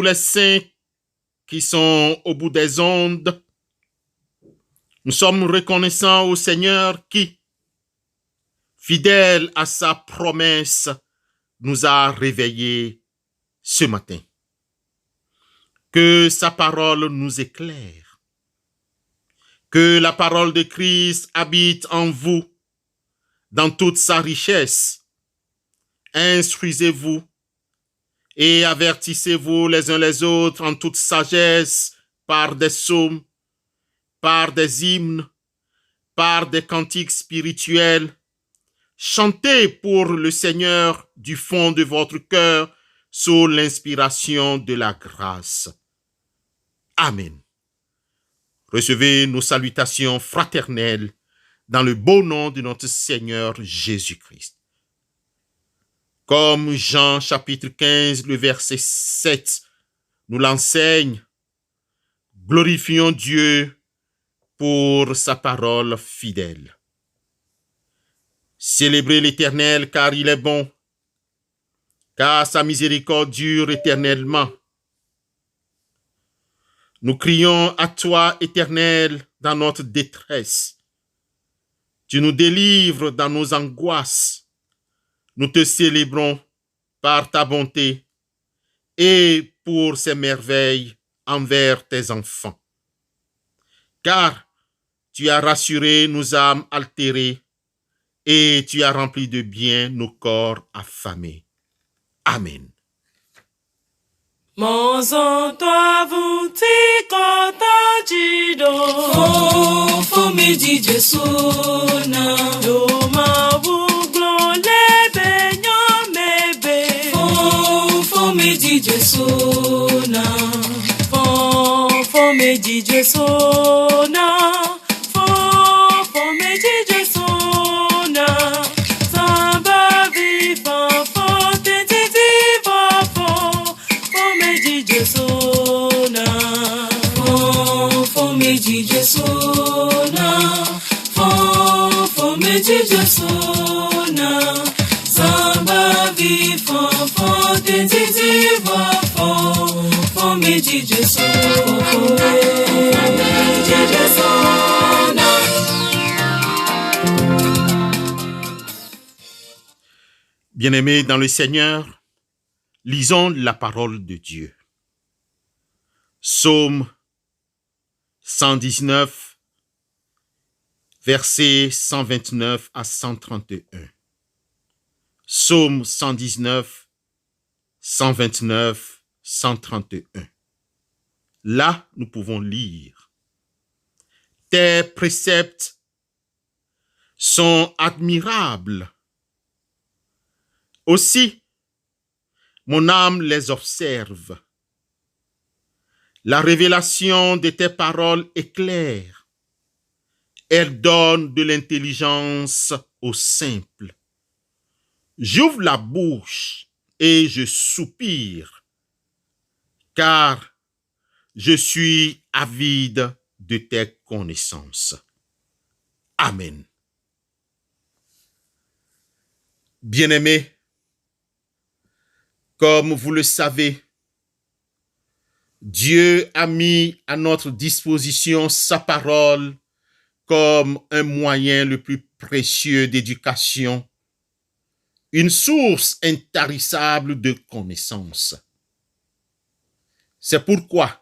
tous les saints qui sont au bout des ondes. Nous sommes reconnaissants au Seigneur qui, fidèle à sa promesse, nous a réveillés ce matin. Que sa parole nous éclaire. Que la parole de Christ habite en vous dans toute sa richesse. Instruisez-vous et avertissez-vous les uns les autres en toute sagesse par des psaumes, par des hymnes, par des cantiques spirituels. Chantez pour le Seigneur du fond de votre cœur sous l'inspiration de la grâce. Amen. Recevez nos salutations fraternelles dans le beau nom de notre Seigneur Jésus-Christ. Comme Jean chapitre 15, le verset 7 nous l'enseigne, glorifions Dieu pour sa parole fidèle. Célébrez l'Éternel car il est bon, car sa miséricorde dure éternellement. Nous crions à toi, Éternel, dans notre détresse. Tu nous délivres dans nos angoisses. Nous te célébrons par ta bonté et pour ces merveilles envers tes enfants. Car tu as rassuré nos âmes altérées et tu as rempli de bien nos corps affamés. Amen. Mọ̀sán-tó-àbùn tí kò tájì dò. Fún méjì Jésù náà. Yóò máa wú gbọ́n lẹ́bẹ̀ẹ́ yán mẹ́bẹ̀ẹ́. Fún méjì Jésù náà. Fún méjì Jésù náà. Fún méjì Jésù náà. Sábà bí fàfọ́ tètè tí fàfọ́. Jésù náà, fún méjì Jésù náà, fún méjì Jésù náà, sábà bí fọ́fọ́ tètè tí fọ́fọ́, fún méjì Jésù, fún méjì Jésù náà. Bien-aimés dans le Seigneur, lisons la parole de Dieu. Psaume 119, versets 129 à 131. Psaume 119, 129, 131. Là, nous pouvons lire. Tes préceptes sont admirables. Aussi, mon âme les observe. La révélation de tes paroles est claire. Elle donne de l'intelligence aux simples. J'ouvre la bouche et je soupire, car je suis avide de tes connaissances. Amen. Bien-aimés, comme vous le savez, Dieu a mis à notre disposition sa parole comme un moyen le plus précieux d'éducation, une source intarissable de connaissances. C'est pourquoi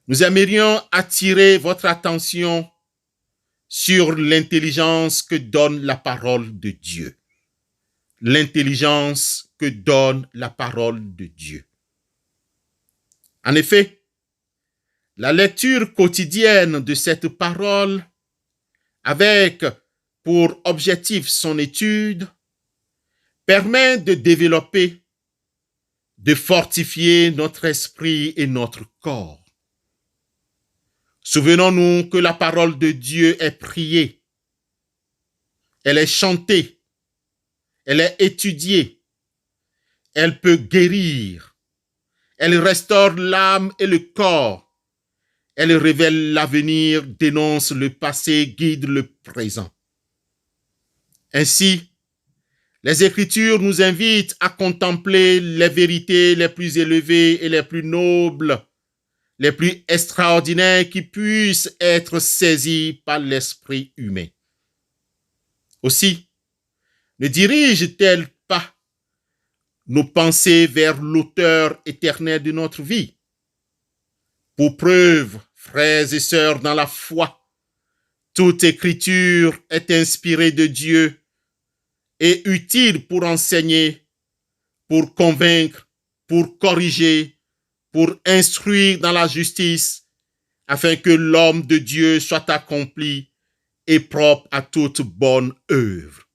nous aimerions attirer votre attention sur l'intelligence que donne la parole de Dieu. L'intelligence que donne la parole de Dieu. En effet, la lecture quotidienne de cette parole, avec pour objectif son étude, permet de développer, de fortifier notre esprit et notre corps. Souvenons-nous que la parole de Dieu est priée, elle est chantée, elle est étudiée, elle peut guérir. Elle restaure l'âme et le corps. Elle révèle l'avenir, dénonce le passé, guide le présent. Ainsi, Les Écritures nous invitent à contempler les vérités les plus élevées et les plus nobles, les plus extraordinaires qui puissent être saisies par l'esprit humain. Aussi, ne dirige-t-elle pas nos pensées vers l'auteur éternel de notre vie? Pour preuve, frères et sœurs dans la foi, toute écriture est inspirée de Dieu et utile pour enseigner, pour convaincre, pour corriger, pour instruire dans la justice, afin que l'homme de Dieu soit accompli et propre à toute bonne œuvre.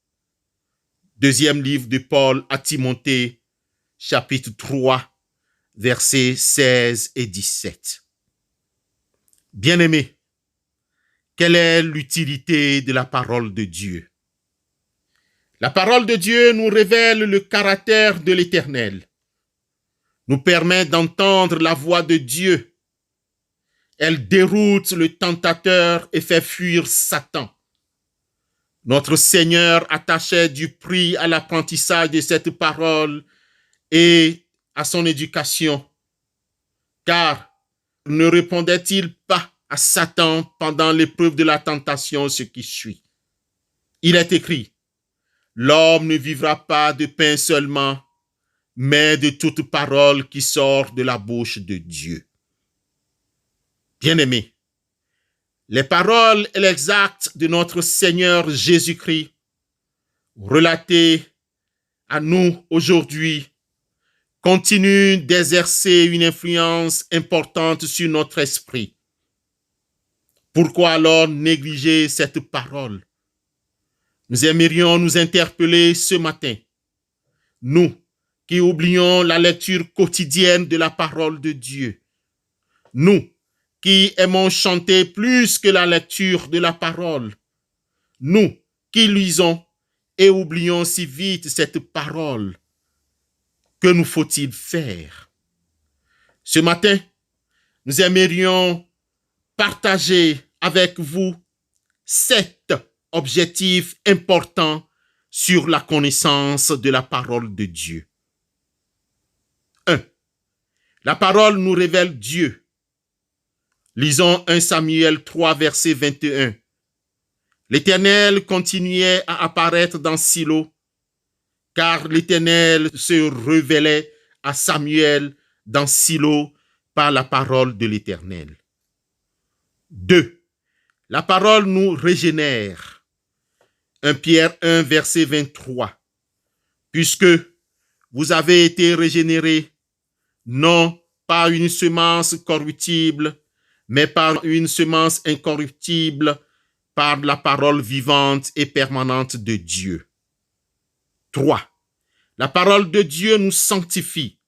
Deuxième livre de Paul à Timothée, chapitre 3, versets 16 et 17. Bien-aimés, quelle est l'utilité de la parole de Dieu? La parole de Dieu nous révèle le caractère de l'Éternel, nous permet d'entendre la voix de Dieu. Elle déroute le tentateur et fait fuir Satan. Notre Seigneur attachait du prix à l'apprentissage de cette parole et à son éducation. Car ne répondait-il pas à Satan pendant l'épreuve de la tentation, ce qui suit? Il est écrit: l'homme ne vivra pas de pain seulement, mais de toute parole qui sort de la bouche de Dieu. Bien-aimés, les paroles et les actes de notre Seigneur Jésus-Christ, relatés à nous aujourd'hui, continuent d'exercer une influence importante sur notre esprit. Pourquoi alors négliger cette parole? Nous aimerions nous interpeller ce matin, nous qui oublions la lecture quotidienne de la parole de Dieu, nous qui aimons chanter plus que la lecture de la parole, nous qui lisons et oublions si vite cette parole. Que nous faut-il faire? Ce matin, nous aimerions partager avec vous 7 objectifs importants sur la connaissance de la parole de Dieu. 1. La parole nous révèle Dieu. Lisons 1 Samuel 3, verset 21. L'Éternel continuait à apparaître dans Silo, car l'Éternel se révélait à Samuel dans Silo par la parole de l'Éternel. 2. La parole nous régénère. 1 Pierre 1, verset 23. Puisque vous avez été régénérés, non par une semence corruptible, mais par une semence incorruptible, par la parole vivante et permanente de Dieu. 3. La parole de Dieu nous sanctifie.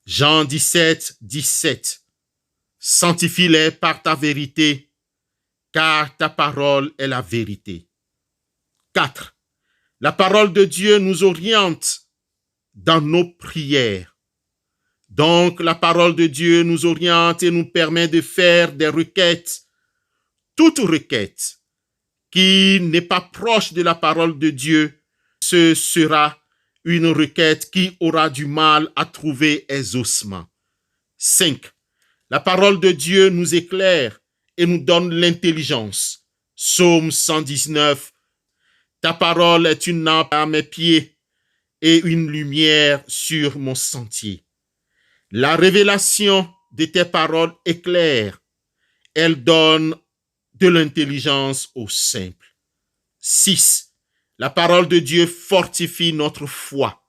Jean 17, 17. Sanctifie-les par ta vérité, car ta parole est la vérité. 4. La parole de Dieu nous oriente dans nos prières. Donc, la parole de Dieu nous oriente et nous permet de faire des requêtes. Toute requête qui n'est pas proche de la parole de Dieu, ce sera une requête qui aura du mal à trouver exaucement. 5. La parole de Dieu nous éclaire et nous donne l'intelligence. Psaume 119. Ta parole est une lampe à mes pieds et une lumière sur mon sentier. La révélation de tes paroles éclaire. Elle donne de l'intelligence aux simples. 6. La parole de Dieu fortifie notre foi.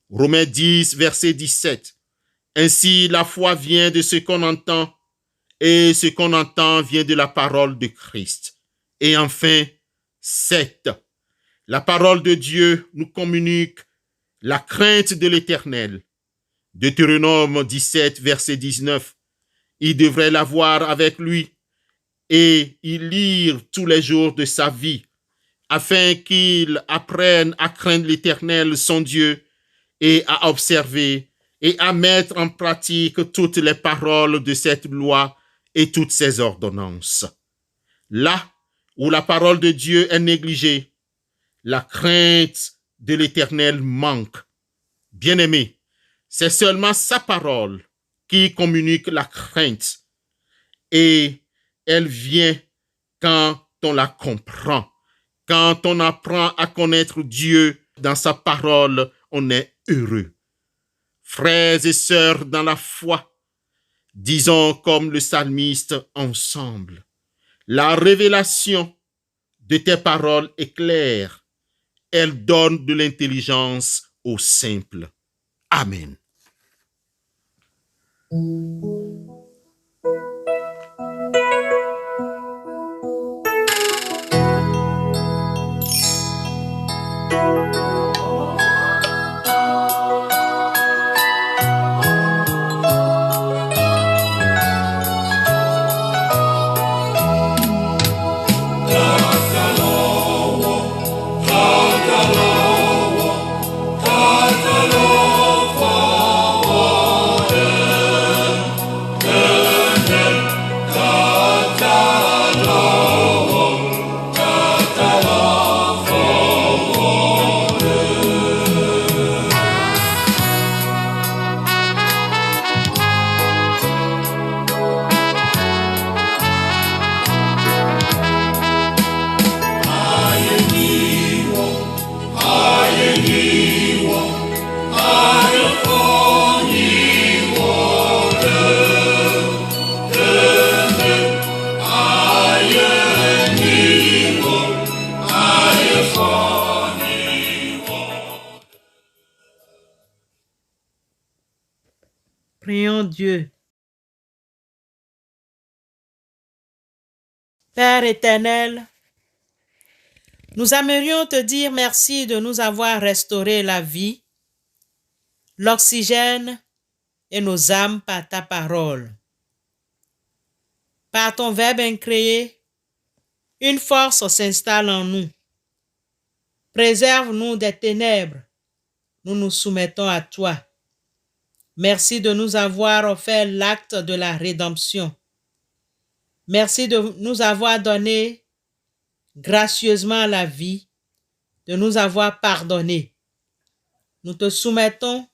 Romains 10, verset 17. Ainsi, la foi vient de ce qu'on entend, et ce qu'on entend vient de la parole de Christ. Et enfin, 7. La parole de Dieu nous communique la crainte de l'Éternel. Deutéronome 17, verset 19. Il devrait l'avoir avec lui et y lire tous les jours de sa vie, afin qu'il apprenne à craindre l'Éternel, son Dieu, et à observer et à mettre en pratique toutes les paroles de cette loi et toutes ses ordonnances. Là où la parole de Dieu est négligée, la crainte de l'Éternel manque. Bien-aimé, c'est seulement sa parole qui communique la crainte et elle vient quand on la comprend. Quand on apprend à connaître Dieu dans sa parole, on est heureux. Frères et sœurs dans la foi, disons comme le psalmiste ensemble, la révélation de tes paroles est claire. Elle donne de l'intelligence aux simples. Amen. Prions Dieu. Père éternel, nous aimerions te dire merci de nous avoir restauré la vie, l'oxygène et nos âmes par ta parole. Par ton Verbe incréé, une force s'installe en nous. Préserve-nous des ténèbres. Nous nous soumettons à toi. Merci de nous avoir offert l'acte de la rédemption. Merci de nous avoir donné gracieusement la vie, de nous avoir pardonné. Nous te soumettons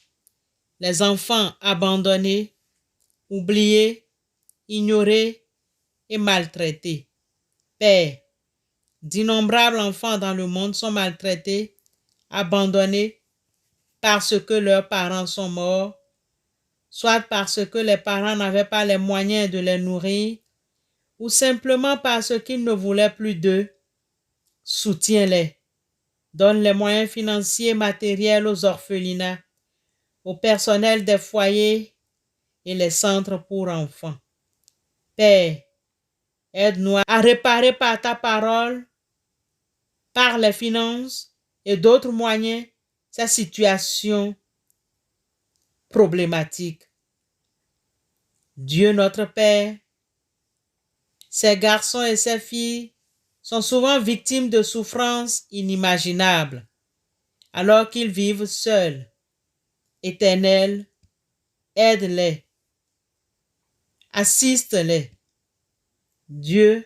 les enfants abandonnés, oubliés, ignorés et maltraités. Père, d'innombrables enfants dans le monde sont maltraités, abandonnés parce que leurs parents sont morts, soit parce que les parents n'avaient pas les moyens de les nourrir, ou simplement parce qu'ils ne voulaient plus d'eux. Soutiens-les. Donne les moyens financiers et matériels aux orphelinats, au personnel des foyers et les centres pour enfants. Père, aide-nous à réparer par ta parole, par les finances et d'autres moyens, ces situations problématiques. Dieu notre Père, ces garçons et ces filles sont souvent victimes de souffrances inimaginables, alors qu'ils vivent seuls. Éternel, aide-les, assiste-les. Dieu,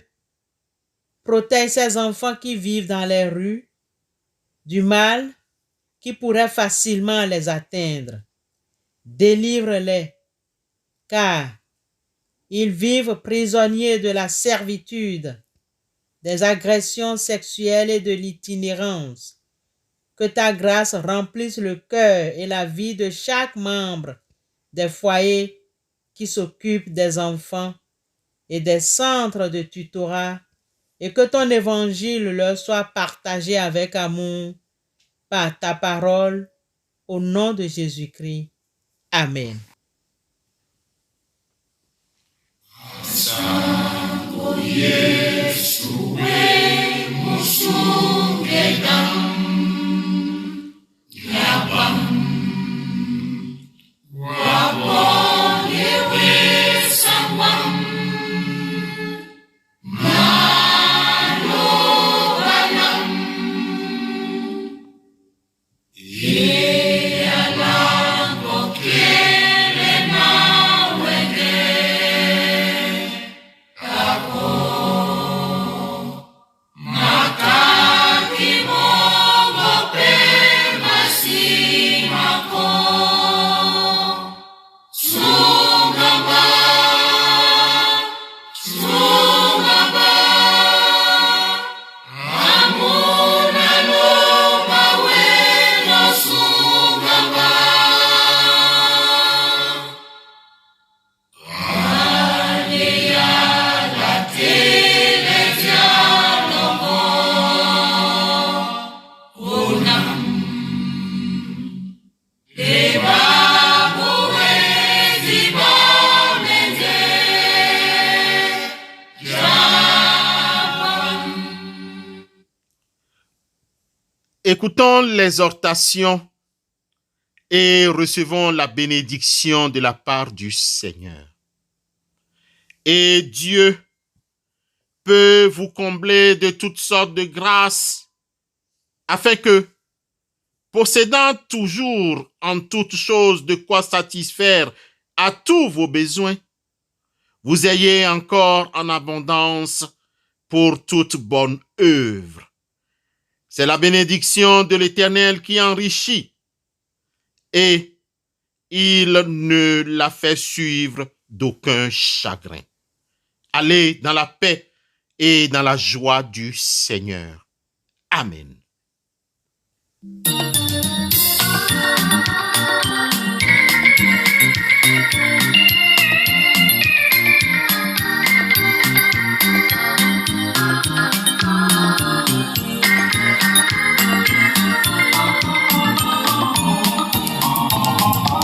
protège ces enfants qui vivent dans les rues du mal qui pourrait facilement les atteindre. Délivre-les, car ils vivent prisonniers de la servitude, des agressions sexuelles et de l'itinérance. Que ta grâce remplisse le cœur et la vie de chaque membre des foyers qui s'occupent des enfants et des centres de tutorat, et que ton évangile leur soit partagé avec amour par ta parole, au nom de Jésus-Christ. Amen. Écoutons l'exhortation et recevons la bénédiction de la part du Seigneur. Et Dieu peut vous combler de toutes sortes de grâces afin que, possédant toujours en toutes choses de quoi satisfaire à tous vos besoins, vous ayez encore en abondance pour toute bonne œuvre. C'est la bénédiction de l'Éternel qui enrichit et il ne la fait suivre d'aucun chagrin. Allez dans la paix et dans la joie du Seigneur. Amen.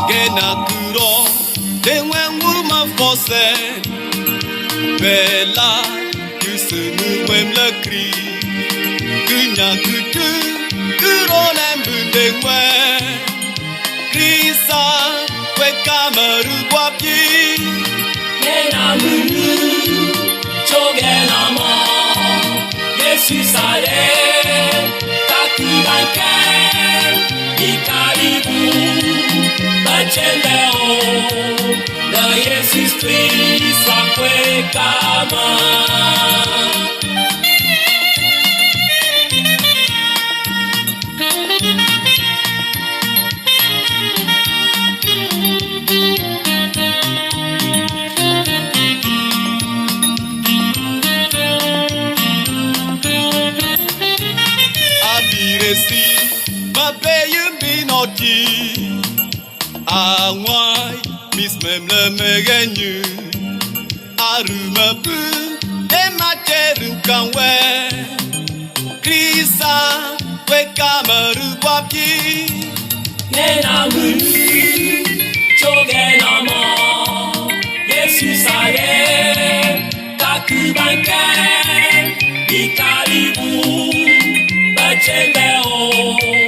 Genakuro, denwenguma fose, bella, kusunu wemle kri, kunyakutu, kuronem bundengwe, krisa, wekamaru wapi, Nenamunu, chogelama, Jesus ale, takubanke, ikaribu. Bacheleo, na Jesus Christ akwe kama. Abiresi, mabeyum binoti. Awai, mis même le megenu. Arumabu, emateru kanwe. Krisa, wekamaru wapi. Nenamunu, chogenama, Jesus ale, takubanke, ikaribu, bacheleo.